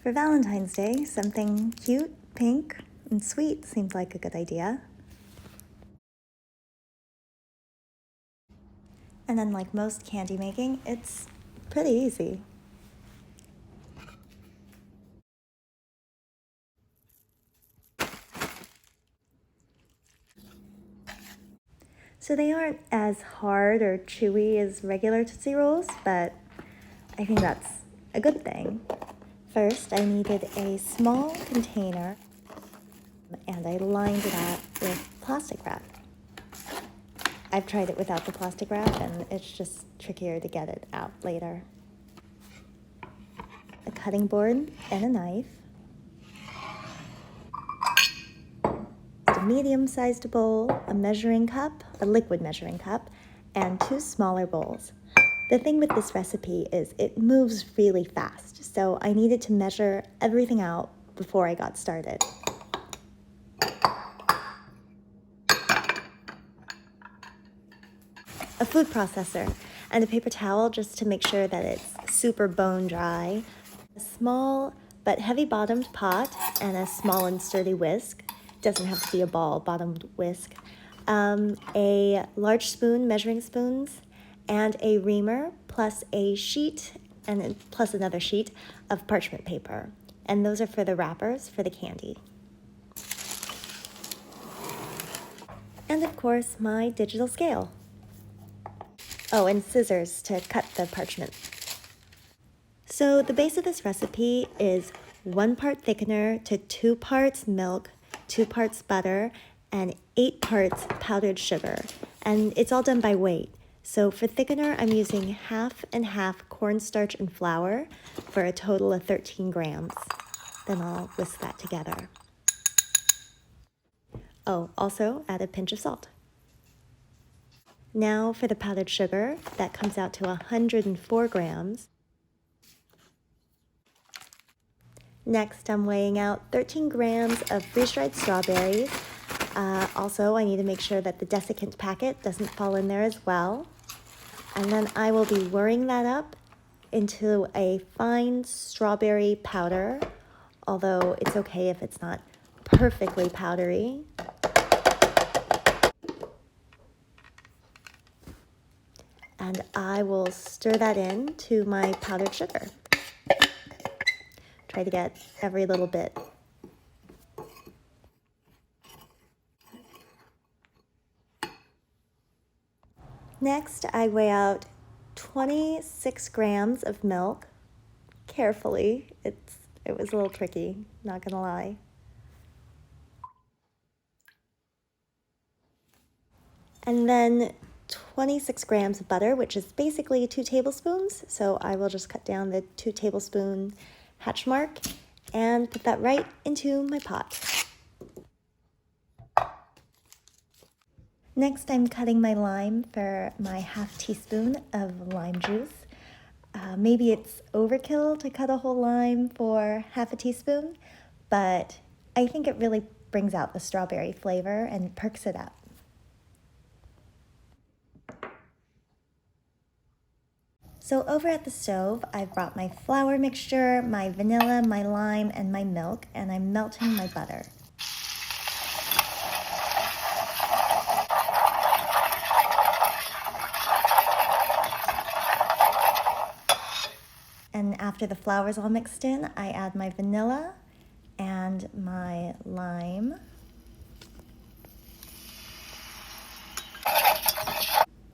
For Valentine's Day, something cute, pink, and sweet seems like a good idea. And then, like most candy making, it's pretty easy. So they aren't as hard or chewy as regular Tootsie Rolls, but I think that's a good thing. First, I needed a small container, and I lined it up with plastic wrap. I've tried it without the plastic wrap, and it's just trickier to get it out later. A cutting board and a knife, a medium-sized bowl, a measuring cup, a liquid measuring cup, and 2 smaller bowls. The thing with this recipe is it moves really fast, so I needed to measure everything out before I got started. A food processor and a paper towel just to make sure that it's super bone dry. A small but heavy-bottomed pot and a small and sturdy whisk. Doesn't have to be a ball-bottomed whisk. A large spoon, measuring spoons, and a reamer, plus a sheet, and plus another sheet of parchment paper. And those are for the wrappers for the candy. And of course, my digital scale. Oh, and scissors to cut the parchment. So the base of this recipe is 1 part thickener to 2 parts milk, 2 parts butter, and 8 parts powdered sugar. And it's all done by weight. So for thickener, I'm using half and half cornstarch and flour for a total of 13 grams. Then I'll whisk that together. Oh, also add a pinch of salt. Now for the powdered sugar, that comes out to 104 grams. Next, I'm weighing out 13 grams of freeze-dried strawberries. Also, I need to make sure that the desiccant packet doesn't fall in there as well. And then I will be whirring that up into a fine strawberry powder, although it's okay if it's not perfectly powdery. And I will stir that in to my powdered sugar. Try to get every little bit. Next, I weigh out 26 grams of milk. Carefully. It was a little tricky, not gonna lie. And then 26 grams of butter, which is basically 2 tablespoons. So I will just cut down the 2 tablespoon hatch mark and put that right into my pot. Next, I'm cutting my lime for my ½ teaspoon of lime juice. Maybe it's overkill to cut a whole lime for ½ teaspoon, but I think it really brings out the strawberry flavor and perks it up. So over at the stove, I've brought my flour mixture, my vanilla, my lime, and my milk, and I'm melting my butter. And after the flour's all mixed in, I add my vanilla and my lime.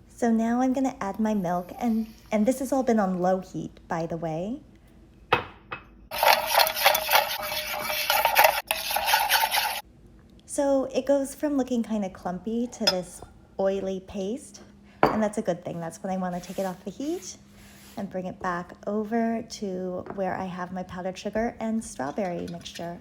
So now I'm going to add my milk, and this has all been on low heat, by the way. So it goes from looking kind of clumpy to this oily paste, and that's a good thing. That's when I want to take it off the heat and bring it back over to where I have my powdered sugar and strawberry mixture.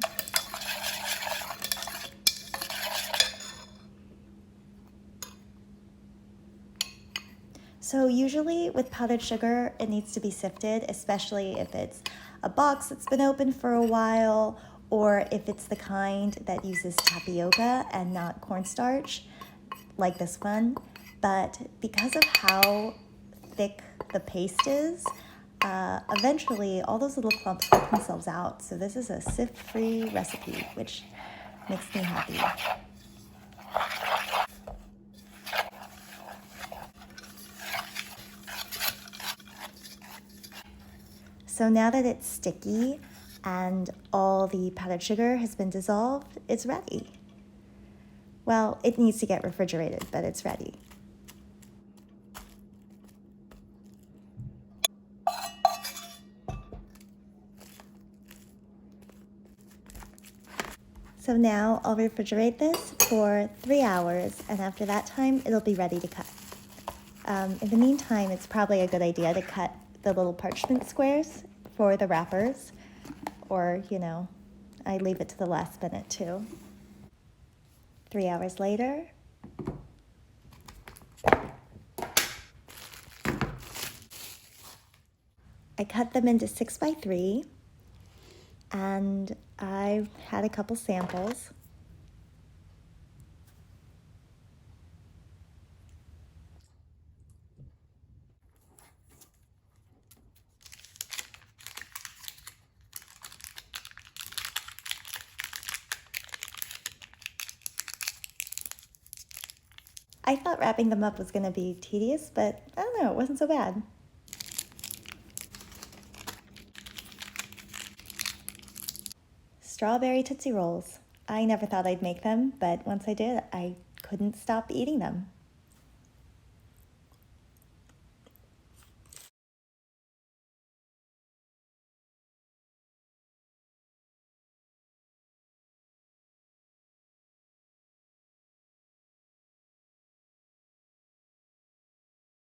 So usually with powdered sugar, it needs to be sifted, especially if it's a box that's been open for a while, or if it's the kind that uses tapioca and not cornstarch, like this one. But because of how thick the paste is, eventually all those little clumps work themselves out. So this is a sift-free recipe, which makes me happy. So now that it's sticky and all the powdered sugar has been dissolved, it's ready. Well, it needs to get refrigerated, but it's ready. So now I'll refrigerate this for 3 hours, and after that time, it'll be ready to cut. In the meantime, it's probably a good idea to cut the little parchment squares for the wrappers, or, I leave it to the last minute too. 3 hours later, I cut them into 6x3, and I had a couple samples. I thought wrapping them up was going to be tedious, but I don't know, it wasn't so bad. Strawberry Tootsie Rolls. I never thought I'd make them, but once I did, I couldn't stop eating them.